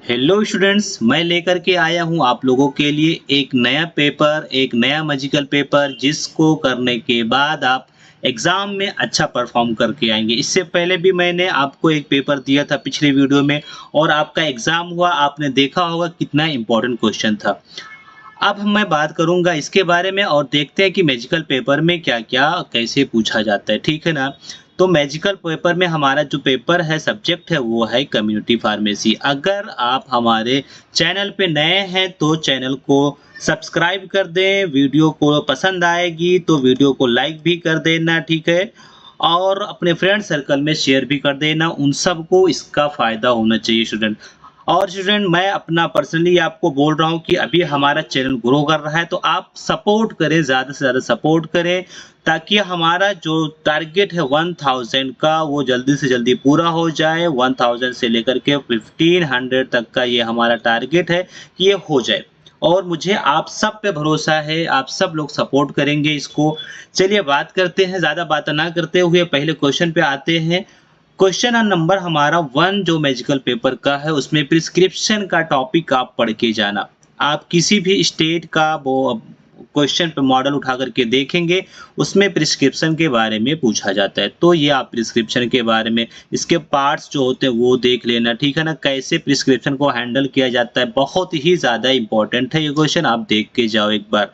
Hello students, मैं लेकर के आया हूं आप लोगों के लिए एक नया पेपर, एक नया मैजिकल पेपर जिसको करने के बाद आप एग्जाम में अच्छा परफॉर्म करके आएंगे। इससे पहले भी मैंने आपको एक पेपर दिया था पिछले वीडियो में और आपका एग्जाम हुआ, आपने देखा होगा कितना इम्पोर्टेंट क्वेश्चन था। अब मैं बात करूँगा इसके बारे में और देखते हैं कि मैजिकल पेपर में क्या-क्या कैसे पूछा जाता है, ठीक है ना? तो मैजिकल पेपर में हमारा जो पेपर है, सब्जेक्ट है, वो है कम्युनिटी फार्मेसी। अगर आप हमारे चैनल पे नए हैं तो चैनल को सब्सक्राइब कर दें, वीडियो को पसंद आएगी तो वीडियो को लाइक भी कर देना, ठीक है? और अपने फ्रेंड सर्कल में शेयर भी कर देना, उन सबको इसका फ़ायदा होना चाहिए स्टूडेंट। और स्टूडेंट मैं अपना पर्सनली आपको बोल रहा हूँ कि अभी हमारा चैनल ग्रो कर रहा है तो आप सपोर्ट करें, ज़्यादा से ज़्यादा सपोर्ट करें ताकि हमारा जो टारगेट है 1000 का वो जल्दी से जल्दी पूरा हो जाए। 1000 से लेकर के 1500 तक का ये हमारा टारगेट है कि ये हो जाए और मुझे आप सब पे भरोसा है, आप सब लोग सपोर्ट करेंगे इसको। चलिए बात करते हैं, ज़्यादा बात ना करते हुए पहले क्वेश्चन पे आते हैं। क्वेश्चन नंबर हमारा 1 जो मैजिकल पेपर का है उसमें प्रिस्क्रिप्शन का टॉपिक आप पढ़ के जाना। आप किसी भी स्टेट का वो क्वेश्चन पे मॉडल उठा करके देखेंगे, उसमें प्रिस्क्रिप्शन के बारे में पूछा जाता है। तो ये आप प्रिस्क्रिप्शन के बारे में, इसके पार्ट्स जो होते हैं वो देख लेना, ठीक है ना? कैसे प्रिस्क्रिप्शन को हैंडल किया जाता है, बहुत ही ज़्यादा इम्पोर्टेंट है ये क्वेश्चन, आप देख के जाओ एक बार।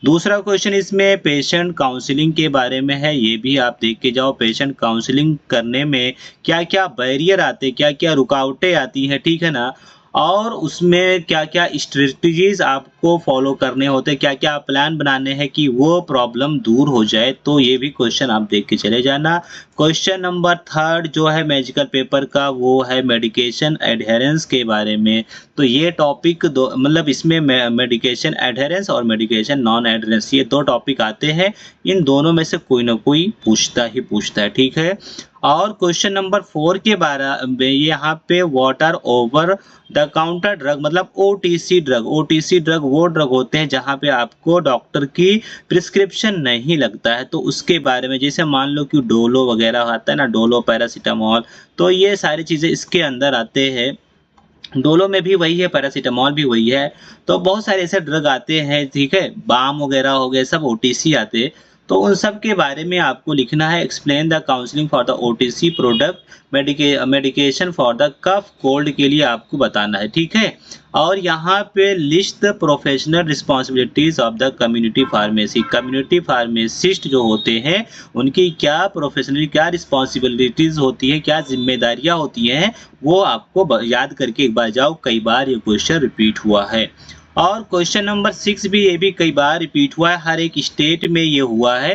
दूसरा क्वेश्चन इसमें पेशेंट काउंसलिंग के बारे में है, ये भी आप देख के जाओ। पेशेंट काउंसलिंग करने में क्या-क्या बैरियर आते हैं, क्या-क्या रुकावटें आती हैं, ठीक है ना? और उसमें क्या-क्या स्ट्रेटजीज़ आपको फॉलो करने होते हैं, क्या-क्या प्लान बनाने हैं कि वो प्रॉब्लम दूर हो जाए, तो ये भी क्वेश्चन आप देख के चले जाना। क्वेश्चन नंबर 3 जो है मैजिकल पेपर का वो है मेडिकेशन एडहेरेंस के बारे में। तो ये टॉपिक दो मतलब इसमें मेडिकेशन एडहेरेंस और मेडिकेशन नॉन एडहेरेंस ये 2 टॉपिक आते हैं। इन दोनों में से कोई ना कोई पूछता ही पूछता है, ठीक है? और क्वेश्चन नंबर 4 के बारे में यहाँ पे what are over the counter drug मतलब ओटीसी ड्रग। ओटीसी ड्रग वो ड्रग होते हैं जहाँ पे आपको डॉक्टर की प्रिस्क्रिप्शन नहीं लगता है, तो उसके बारे में जैसे मान लो कि डोलो वगैरह आता है ना, डोलो, पैरासिटामॉल, तो ये सारी चीज़ें इसके अंदर आते हैं। डोलो में भी वही है, पैरासिटामॉल भी वही है। तो बहुत सारे ऐसे ड्रग आते हैं, ठीक है? बाम वगैरह हो गए, सब ओटीसी आते हैं। तो उन सब के बारे में आपको लिखना है, explain the counselling for the OTC product, medication for the cough cold के लिए आपको बताना है, ठीक है? और यहाँ पे list the professional responsibilities of the community pharmacy. Community pharmacist जो होते हैं, उनकी क्या प्रोफेशनली क्या रिस्पॉन्सिबिलिटीज़ होती है, क्या ज़िम्मेदारियाँ होती हैं, वो आपको याद करके एक बार जाओ, कई बार ये क्वेश्चन रिपीट हुआ है। और क्वेश्चन नंबर 6 भी ये भी कई बार रिपीट हुआ है, हर एक स्टेट में ये हुआ है।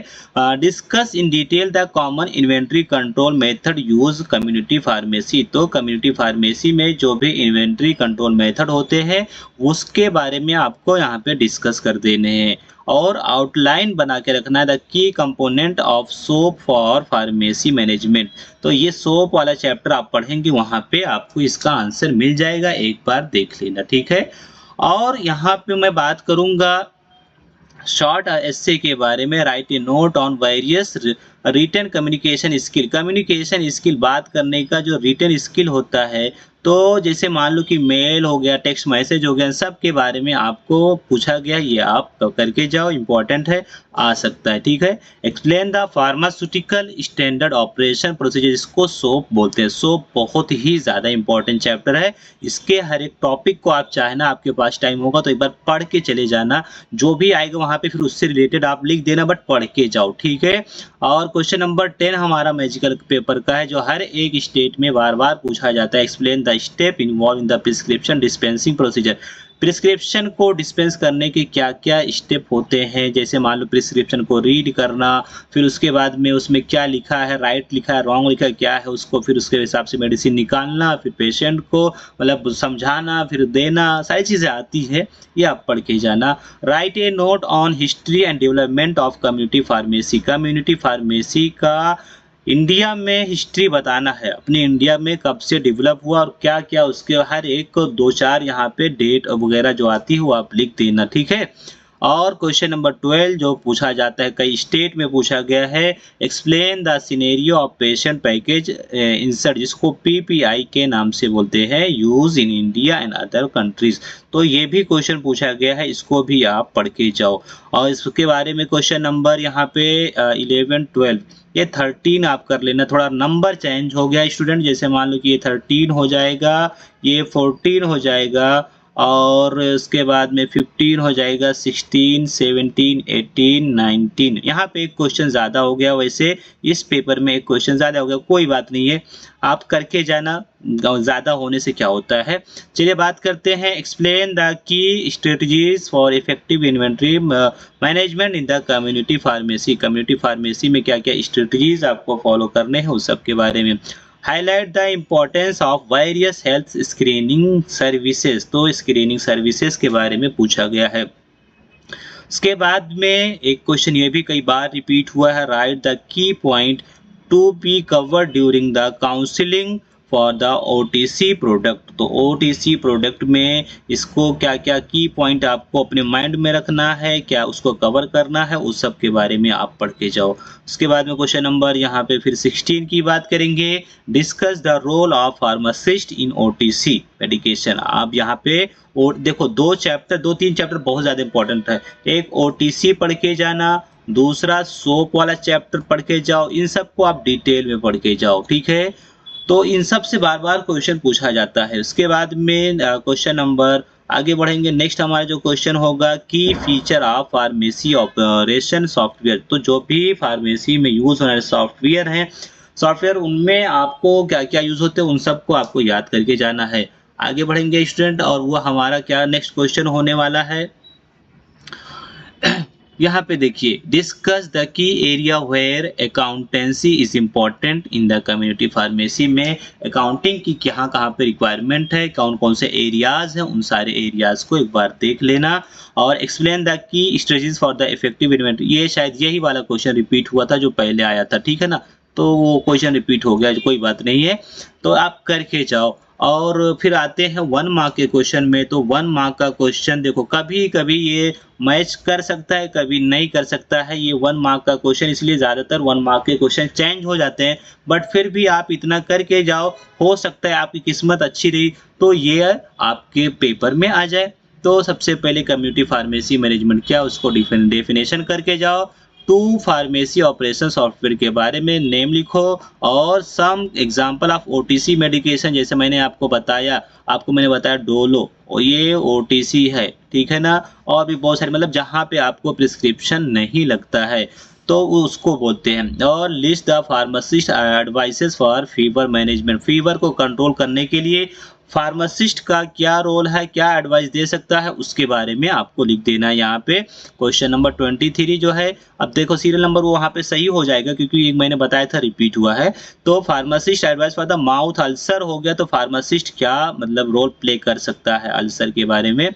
Discuss in detail the common inventory control method use community pharmacy. तो कम्युनिटी फार्मेसी में जो भी इन्वेंट्री कंट्रोल मेथड होते हैं उसके बारे में आपको यहाँ पे डिस्कस कर देने हैं और आउटलाइन बना के रखना है, the key component of soap for pharmacy management. तो ये सोप वाला चैप्टर आप पढ़ेंगे, वहाँ पे आपको इसका आंसर मिल जाएगा, एक बार देख लेना, ठीक है? और यहाँ पे मैं बात करूँगा शॉर्ट एस्से के बारे में। Write a note on various written communication skill. Communication skill बात करने का जो रिटन स्किल होता है, तो जैसे मान लो कि मेल हो गया, टेक्स्ट मैसेज हो गया, सब के बारे में आपको पूछा गया, ये आप करके जाओ, इंपॉर्टेंट है, आ सकता है, ठीक है? Explain the pharmaceutical standard operation procedure, इसको सोप बोलते हैं। सोप बहुत ही ज़्यादा इंपॉर्टेंट चैप्टर है, इसके हर एक टॉपिक को आप चाहे ना, आपके पास टाइम होगा तो एक बार पढ़ के चले जाना, जो भी आएगा वहाँ पे फिर उससे रिलेटेड आप लिख देना, बट पढ़ के जाओ, ठीक है? और क्वेश्चन नंबर 10 हमारा मैजिकल पेपर का है, जो हर एक स्टेट में बार-बार पूछा जाता है। Explain the step involve in the prescription dispensing procedure. Prescription को डिस्पेंस करने के क्या-क्या स्टेप होते हैं, जैसे मान लो प्रिस्क्रिप्शन को रीड करना, फिर उसके बाद में उसमें क्या लिखा है, राइट लिखा है, रॉन्ग लिखा है, क्या है उसको फिर उसके हिसाब से मेडिसिन निकालना, फिर पेशेंट को मतलब समझाना, फिर देना, सारी चीज़ें आती है, ये आप पढ़ के जाना। Right a note on history and development of community pharmacy. Community pharmacy का इंडिया में हिस्ट्री बताना है, अपने इंडिया में कब से डेवलप हुआ और क्या-क्या उसके हर एक को 2-4 यहाँ पे डेट वगैरह जो आती है वो आप लिख देना, ठीक है? और क्वेश्चन नंबर 12 जो पूछा जाता है, कई स्टेट में पूछा गया है, explain the scenario of pension package insert, जिसको पीपीआई के नाम से बोलते हैं, use in India and other countries. तो ये भी क्वेश्चन पूछा गया है, इसको भी आप पढ़ के जाओ। और इसके बारे में क्वेश्चन नंबर यहाँ पे 11 12 ये 13 आप कर लेना, थोड़ा नंबर चेंज हो गया स्टूडेंट, जैसे मान लो कि ये 13 हो जाएगा, ये 14 हो जाएगा, और उसके बाद में 15 हो जाएगा, 16 17 18 19। यहाँ पे एक क्वेश्चन ज़्यादा हो गया, वैसे इस पेपर में एक क्वेश्चन ज़्यादा हो गया, कोई बात नहीं है, आप करके जाना, ज़्यादा होने से क्या होता है। चलिए बात करते हैं, explain the key strategies for effective inventory management in the community pharmacy. Community pharmacy में क्या क्या स्ट्रेटजीज आपको फॉलो करने हैं उस सब के बारे में। Highlight the importance of various health screening services, तो स्क्रीनिंग सर्विसेज के बारे में पूछा गया है। उसके बाद में एक क्वेश्चन ये भी कई बार रिपीट हुआ है, right the key point to be covered during the counselling for the OTC product. तो ओटीसी प्रोडक्ट में इसको क्या क्या की पॉइंट आपको अपने माइंड में रखना है, क्या उसको कवर करना है, उस सब के बारे में आप पढ़ के जाओ। उसके बाद में क्वेश्चन नंबर यहाँ पे फिर 16 की बात करेंगे, discuss the role of pharmacist in OTC medication. आप यहाँ पे और देखो 2-3 चैप्टर बहुत ज़्यादा इंपॉर्टेंट है, एक ओटीसी पढ़ के जाना, दूसरा सोप वाला चैप्टर पढ़ के जाओ, इन सबको आप डिटेल में पढ़ के जाओ, ठीक है। तो इन सब से बार बार क्वेश्चन पूछा जाता है। उसके बाद में क्वेश्चन नंबर आगे बढ़ेंगे, नेक्स्ट हमारा जो क्वेश्चन होगा की feature of pharmacy operation software. तो जो भी फार्मेसी में यूज होने वाले सॉफ्टवेयर हैं, सॉफ्टवेयर उनमें आपको क्या क्या यूज होते हैं, उन सबको आपको याद करके जाना है। आगे बढ़ेंगे स्टूडेंट, और वो हमारा क्या नेक्स्ट क्वेश्चन होने वाला है, यहाँ पे देखिए, discuss the key area where accountancy is important in the community pharmacy. में अकाउंटिंग की कहाँ कहाँ पे रिक्वायरमेंट है, कौन कौन से एरियाज हैं, उन सारे एरियाज को एक बार देख लेना। और explain the key strategies for the effective inventory, ये शायद यही वाला क्वेश्चन रिपीट हुआ था जो पहले आया था, ठीक है ना, तो वो क्वेश्चन रिपीट हो गया, कोई बात नहीं है, तो आप करके जाओ। और फिर आते हैं 1 मार्क के क्वेश्चन में। तो 1 मार्क का क्वेश्चन देखो, कभी कभी ये मैच कर सकता है, कभी नहीं कर सकता है, ये 1 मार्क का क्वेश्चन, इसलिए ज़्यादातर 1 मार्क के क्वेश्चन चेंज हो जाते हैं, बट फिर भी आप इतना करके जाओ, हो सकता है आपकी किस्मत अच्छी रही तो ये आपके पेपर में आ जाए। तो सबसे पहले कम्युनिटी फार्मेसी मैनेजमेंट क्या, उसको डेफिनेशन करके जाओ, 2 फार्मेसी ऑपरेशन सॉफ्टवेयर के बारे में नेम लिखो, और some example of OTC medication, जैसे मैंने आपको बताया, डोलो, और ये ओटीसी है, ठीक है ना, और भी बहुत सारे, मतलब जहाँ पे आपको प्रिस्क्रिप्शन नहीं लगता है तो उसको बोलते हैं। और list the pharmacist advices for fever management, fever को कंट्रोल करने के लिए फार्मासिस्ट का क्या रोल है, क्या एडवाइस दे सकता है, उसके बारे में आपको लिख देना है यहाँ पे। क्वेश्चन नंबर 23 जो है, अब देखो सीरियल नंबर वो वहाँ पे सही हो जाएगा क्योंकि एक मैंने बताया था रिपीट हुआ है। तो pharmacist advice for the mouth ulcer हो गया, तो फार्मासिस्ट क्या मतलब रोल प्ले कर सकता है अल्सर के बारे में।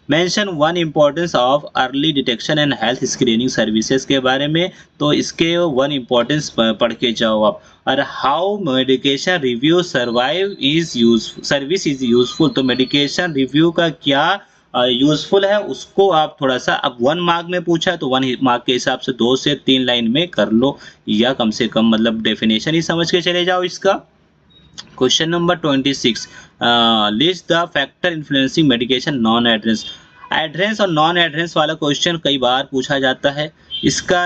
Mention 1 importance of early detection and health screening services के बारे में, तो इसके 1 इम्पोर्टेंस पढ़ के जाओ आप। और how medication review service is useful, तो मेडिकेशन रिव्यू का क्या यूजफुल है उसको आप थोड़ा सा, अब 1 मार्क में पूछा है तो 1 मार्क के हिसाब से 2 से 3 लाइन में कर लो, या कम से कम मतलब डेफिनेशन ही समझ के चले जाओ इसका। Question number 26, list the factor influencing medication non adherence. Adherence और नॉन एड्रेंस वाला क्वेश्चन कई बार पूछा जाता है, इसका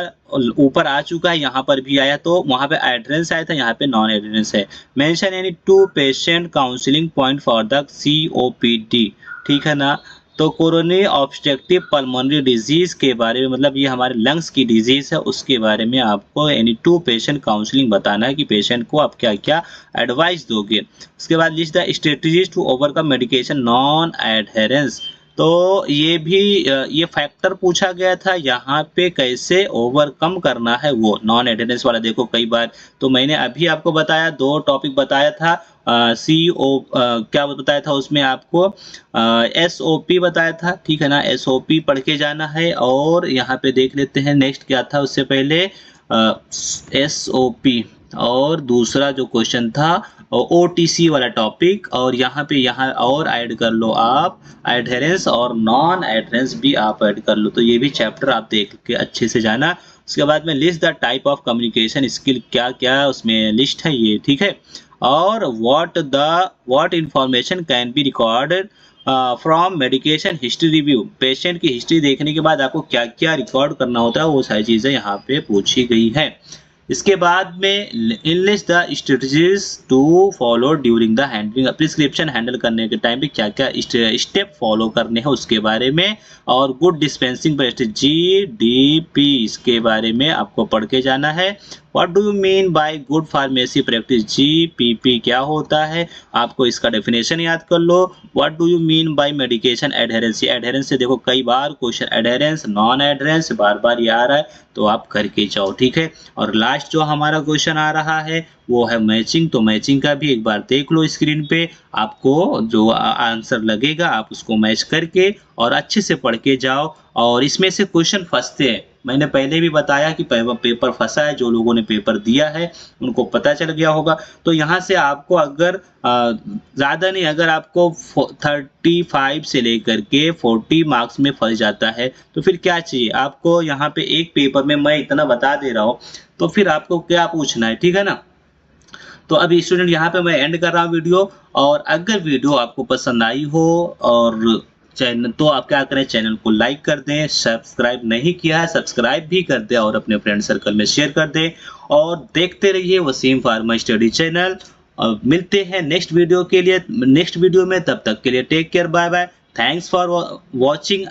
ऊपर आ चुका है, यहाँ पर भी आया, तो वहाँ पे एड्रेंस आया था, यहाँ पे नॉन एड्रेंस है। Mention any 2 patient counselling point for the COPD, ठीक है ना, तो कोरोनरी ऑब्स्ट्रक्टिव पल्मोनरी डिजीज के बारे में, मतलब ये हमारे लंग्स की डिजीज है, उसके बारे में आपको एनी 2 पेशेंट काउंसलिंग बताना है कि पेशेंट को आप क्या क्या एडवाइस दोगे। उसके बाद list the strategies to overcome medication non adherence, तो ये भी ये फैक्टर पूछा गया था, यहाँ पे कैसे ओवरकम करना है वो नॉन एडहेरेंस वाला। देखो कई बार, तो मैंने अभी आपको बताया 2 टॉपिक बताया था, क्या बताया था उसमें आपको, SOP बताया था, ठीक है ना, SOP पढ़ के जाना है। और यहाँ पे देख लेते हैं नेक्स्ट क्या था उससे पहले, SOP, और दूसरा जो क्वेश्चन था OTC वाला टॉपिक, और यहाँ और ऐड कर लो आप एडहेरेंस और नॉन एडहेरेंस भी आप ऐड कर लो। तो ये भी चैप्टर आप देख के अच्छे से जाना। उसके बाद में list the type of communication skill, क्या क्या उसमें लिस्ट है ये, ठीक है। और what information can be recorded from medication history review, patient की हिस्ट्री देखने के बाद आपको क्या क्या रिकॉर्ड करना होता है वो सारी चीज़ें यहाँ पे पूछी गई हैं। इसके बाद में enlist the strategies to follow during the handling, prescription handle करने के टाइम पे क्या क्या स्टेप फॉलो करने हैं उसके बारे में। और गुड डिस्पेंसिंग प्रैक्टिस GDP, इसके बारे में आपको पढ़ के जाना है। What do you mean by good pharmacy practice, GPP क्या होता है, आपको इसका डेफिनेशन याद कर लो। What do you mean by medication adherence, adherence से देखो कई बार क्वेश्चन एडहेरेंस नॉन एडहेरेंस बार बार ये आ रहा है, तो आप करके जाओ, ठीक है। और लास्ट जो हमारा क्वेश्चन आ रहा है वो है मैचिंग, तो मैचिंग का भी एक बार देख लो स्क्रीन पे, आपको जो आंसर लगेगा आप उसको मैच करके और अच्छे से पढ़ के जाओ। और इसमें से क्वेश्चन फंसते हैं, मैंने पहले भी बताया कि पेपर फंसा है, जो लोगों ने पेपर दिया है उनको पता चल गया होगा। तो यहाँ से आपको अगर ज़्यादा नहीं, अगर आपको 35 से लेकर के 40 मार्क्स में फंस जाता है तो फिर क्या चाहिए आपको, यहाँ पे एक पेपर में मैं इतना बता दे रहा हूँ तो फिर आपको क्या पूछना है, ठीक है ना। तो अभी स्टूडेंट यहाँ पे मैं एंड कर रहा हूँ वीडियो। और अगर वीडियो आपको पसंद आई हो और चैनल, तो आप क्या करें, चैनल को लाइक कर दें, सब्सक्राइब नहीं किया है सब्सक्राइब भी कर दें और अपने फ्रेंड सर्कल में शेयर कर दें। और देखते रहिए वसीम फार्मा स्टडी चैनल। और मिलते हैं नेक्स्ट वीडियो के लिए नेक्स्ट वीडियो में, तब तक के लिए take care, bye bye, thanks for watching.